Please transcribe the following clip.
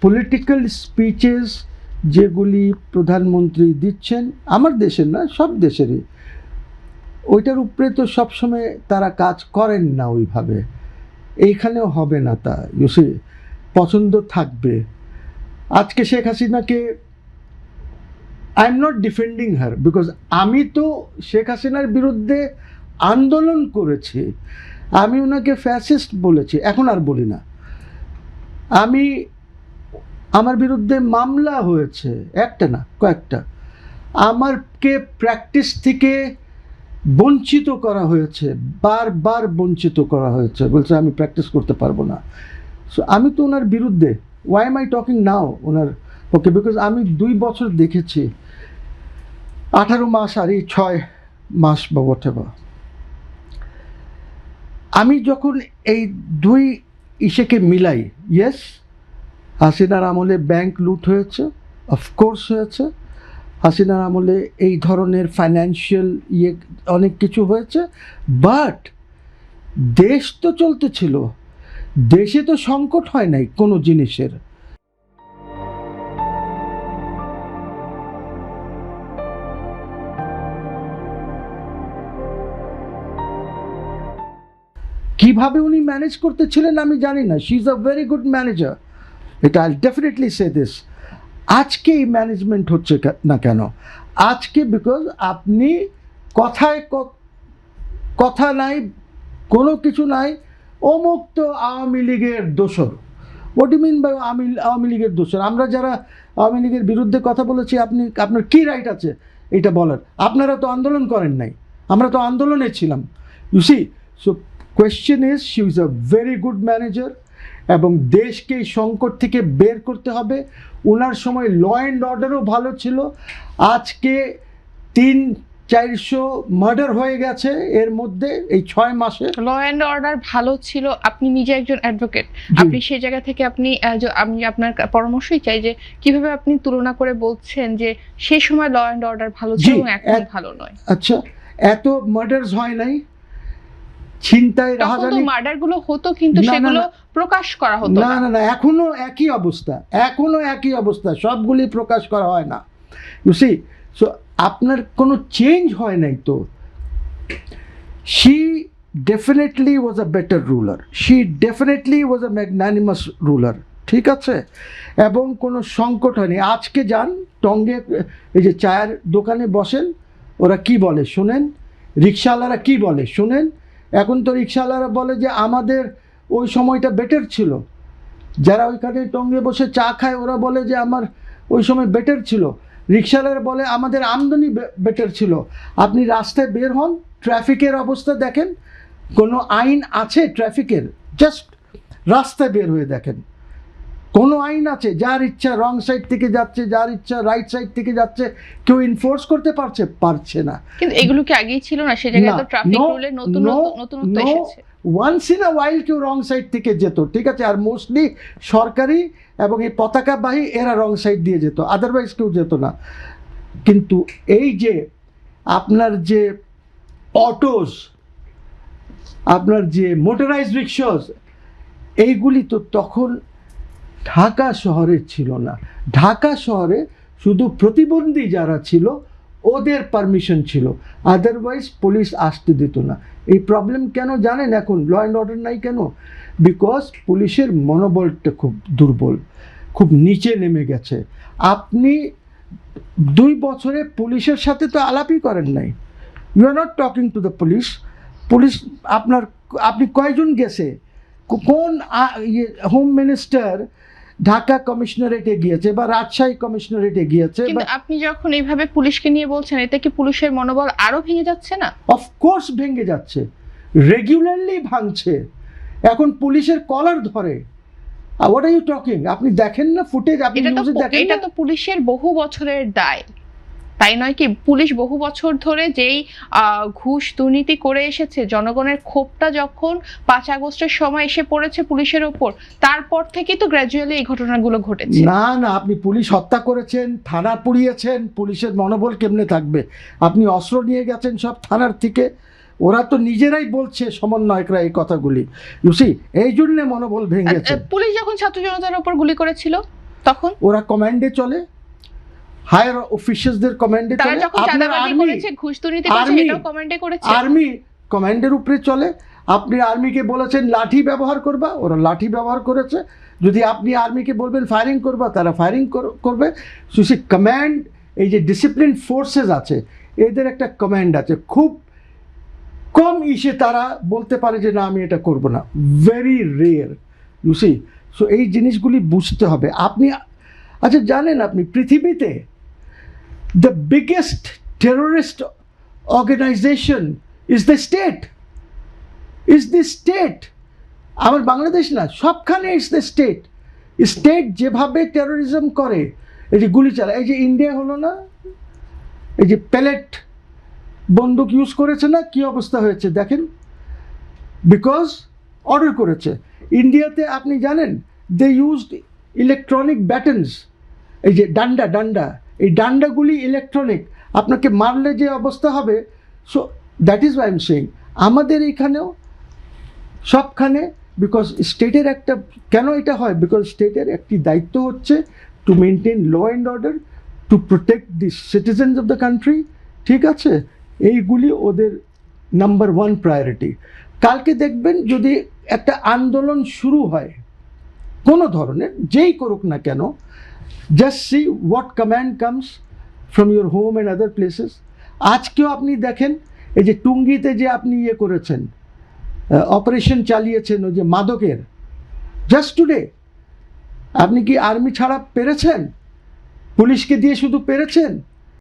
Political speeches যেগুলি প্রধানমন্ত্রী দিচ্ছেন, আমার দেশের না, সব দেশেরই, ওইটার উপরে তো সবসময় তারা কাজ করেন না ওইভাবে। এইখানেও হবে না তা, ইউসি, পছন্দ থাকবে। আজকে শেখ হাসিনাকে, I am not defending her, because আমি তো শেখ হাসিনার বিরুদ্ধে আন্দোলন করেছি, আমি ওনাকে ফ্যাসিস্ট বলেছি, এখন আর বলি না। আমার বিরুদ্ধে মামলা হয়েছে, একটা না কয়েকটা। আমারকে প্র্যাকটিস থেকে বঞ্চিত করা হয়েছে, বারবার বঞ্চিত করা হয়েছে, বলছে আমি প্র্যাকটিস করতে পারবো না। সো আমি তো ওনার বিরুদ্ধে, why am I talking now ওনার ওকে, বিকজ আমি 2 বছর দেখেছি, 18 মাস আর এই 6 মাস বা whatever। আমি যখন এই 2 ইসেকে মিলাই, ইয়েস, হাসিনার আমলে ব্যাংক লুট হয়েছে, অফকোর্স হয়েছে, হাসিনার আমলে এই ধরনের ফাইন্যান্সিয়াল অনেক কিছু হয়েছে, বাট দেশ তো চলতেছিল, দেশে তো সংকট হয় নাই কোনো জিনিসের। কিভাবে উনি ম্যানেজ করতেছিলেন আমি জানি না, she is a very good manager, এটা আই ডেফিনেটলি সে দিস। আজকে এই ম্যানেজমেন্ট হচ্ছে না কেন? আজকে বিকজ আপনি কথায় কথা নাই, কোনো কিছু নাই, অমুক তো আওয়ামী লীগের দোসর। What you mean by Awami লীগের দোসর? আমরা যারা আওয়ামী লীগের বিরুদ্ধে কথা বলেছি, আপনার কী রাইট আছে এটা বলার? আপনারা তো আন্দোলন করেন নাই, আমরা তো আন্দোলনে ছিলাম, you see. So question is, she is a very good manager, এবং দেশকে এই সংকট থেকে বের করতে হবে। ওনার সময় ল অ্যান্ড অর্ডারও ভালো ছিল। আজকে 300-400 মার্ডার হয়ে গেছে এর মধ্যে এই 6 মাসে। ল অ্যান্ড অর্ডার ভালো ছিল, আপনি নিজে একজন অ্যাডভোকেট, আপনি সেই জায়গা থেকে আমি আপনার পরামর্শই চাই যে কিভাবে আপনি তুলনা করে বলছেন যে সেই সময় ল অ্যান্ড অর্ডার ভালো ছিল এবং এখন ভালো নয়। আচ্ছা, এত মার্ডারস হয় নাই, ছিনতাই রাহাজানি, মার্ডারগুলো হতো কিন্তু সেগুলো প্রকাশ করা হতো না না না, এখনো একই অবস্থা, সবগুলি প্রকাশ করা হয় না, ইউ সি। সো আপনার কোনো চেঞ্জ হয় নাই তো। She definitely was a better ruler, she definitely was a magnanimous ruler, ঠিক আছে, এবং কোনো সংকট হয়নি। আজকে যান টঙ্গে, এই যে চায়ের দোকানে বসেন, ওরা কি বলে শোনেন, রিক্সাওয়ালারা কি বলে শোনেন। এখন তো রিক্সাওয়ালারা বলে যে আমাদের ওই সময়টা বেটার ছিল। যারা ওইখানে টঙ্গে বসে চা খায় ওরা বলে যে আমার ওই সময় বেটার ছিল। রিক্সাওয়ালারা বলে আমাদের আমদানি বেটার ছিল। আপনি রাস্তায় বের হন, ট্রাফিকের অবস্থা দেখেন, কোনো আইন আছে ট্রাফিকের? জাস্ট রাস্তায় বের হয়ে দেখেন, কোনো আইন আছে? যার ইচ্ছা রং সাইড থেকে যাচ্ছে, যার ইচ্ছা রাইট সাইড থেকে যাচ্ছে, কেউ ইনফোর্স করতে পারছে না। কিন্তু এগুলো কি আগেই ছিল না? সেই জায়গায় তো ট্রাফিক রুলে নতুনত্ব এসেছে। ওয়ান্স ইন আ ওয়াইল কেউ রং সাইড থেকে যেত, ঠিক আছে, আর মোস্টলি সরকারি এবং এই পতাকাবাহী এরা রং সাইড দিয়ে যেত, আদারওয়াইজ কেউ যেত না। কিন্তু এই যে আপনার যে অটোস, আপনার যে মোটরাইজড রিক্সাস, এইগুলি তো তখন ঢাকা শহরে ছিল না। ঢাকা শহরে শুধু প্রতিবন্ধী যারা ছিল ওদের পারমিশন ছিল, আদারওয়াইজ পুলিশ আসতে দিত না। এই প্রবলেম কেন জানেন? এখন ল অ্যান্ড অর্ডার নাই কেন? বিকজ পুলিশের মনোবলটা খুব দুর্বল, খুব নিচে নেমে গেছে। আপনি 2 বছরে পুলিশের সাথে তো আলাপই করেন নাই, you are not talking to the police. আপনি কয়জন গেছে? কোন হোম মিনিস্টার ঢাকা কমিশনারেটে গিয়েছে বা রাজশাহী কমিশনারেটে গিয়েছে? কিন্তু আপনি যখন এইভাবে পুলিশকে নিয়ে বলছেন, এতে কি পুলিশের মনোবল আরো ভেঙে যাচ্ছে না? অফকোর্স ভেঙে যাচ্ছে, রেগুলারলি ভাঙছে। এখন পুলিশের কলার ধরে। What are you talking? আপনি দেখেন না ফুটেজ? আপনি নিউজে দেখেন না? এটা তো পুলিশের বহু বছরের দায়, তাই নয় কি? পুলিশ বহু বছর ধরে যেই ঘুষ দুর্নীতি করে এসেছে, জনগণের ক্ষোভটা যখন 5 আগস্টের সময় এসে পড়েছে পুলিশের ওপর, তারপর থেকেই তো গ্র্যাজুয়ালি এই ঘটনাগুলো ঘটেছে। না না, আপনি পুলিশ হত্যা করেছেন, থানা পুড়িয়েছেন, পুলিশের মনোবল কেমনে থাকবে? আপনি অস্ত্র নিয়ে গেছেন সব থানার থেকে, ওরা তো নিজেরাই বলছে সমন্বয়করা এই কথাগুলি, ইউসি, এই জন্য মনোবল ভেঙেছে। পুলিশ যখন ছাত্র জনতার উপর গুলি করেছিল, তখন ওরা কমান্ডে চলে, হায়ার অফিসার্সদের কমান্ডে তারা চলে। যখন আপনার চাঁদাবাজি আর্মি করেছে, ঘুষ দুর্নীতি করেছে, আর্মি- এটাও কমান্ডে করেছে। আর্মি কমান্ডের উপরে চলে। আপনি আর্মিকে বলেছেন লাঠি ব্যবহার করবা, ওরা লাঠি ব্যবহার করেছে। যদি আপনি আর্মিকে বলবেন ফায়ারিং করবা, তারা ফায়ারিং করবে। সে কমান্ড, এই যে ডিসিপ্লিন ফোর্সেস আছে, এদের একটা কমান্ড আছে। খুব কম ইসে তারা বলতে পারে যে না আমি এটা করব না, very rare, you see. So এই জিনিসগুলি বুঝতে হবে। আপনি আচ্ছা জানেন আপনি পৃথিবীতে the biggest terrorist organization is the state, আমার বাংলাদেশ না, সবখানে ইজ দ্য স্টেট যেভাবে টেরোরিজম করে, এই যে গুলি চালায়, এই যে ইন্ডিয়া হলো না, এই যে প্যালেট বন্দুক ইউজ করেছে না, কি অবস্থা হয়েছে দেখেন, বিকজ অর্ডার করেছে। ইন্ডিয়াতে আপনি জানেন দে ইউজড ইলেকট্রনিক ব্যাটনস, এই যে ডান্ডা, এই ডান্ডাগুলি ইলেকট্রনিক, আপনাকে মারলে যে অবস্থা হবে। So that is Y I am saying, আমাদের এইখানেও সবখানে, বিকজ স্টেটের একটা, কেন এটা হয়, বিকজ স্টেটের একটি দায়িত্ব হচ্ছে to maintain law and order, to protect the citizens of the country, ঠিক আছে? এইগুলি ওদের নাম্বার ওয়ান প্রায়োরিটি। কালকে দেখবেন যদি একটা আন্দোলন শুরু হয় কোনো ধরনের, যেই করুক না কেন, just see what command comes from your home and other places. আজকেও আপনি দেখেন এই যে টুঙ্গিতে যে আপনি ইয়ে করেছেন, অপারেশন চালিয়েছেন ওই যে মাদকের, জাস্ট টুডে, আপনি কি আর্মি ছাড়া পেরেছেন? পুলিশকে দিয়ে শুধু পেরেছেন?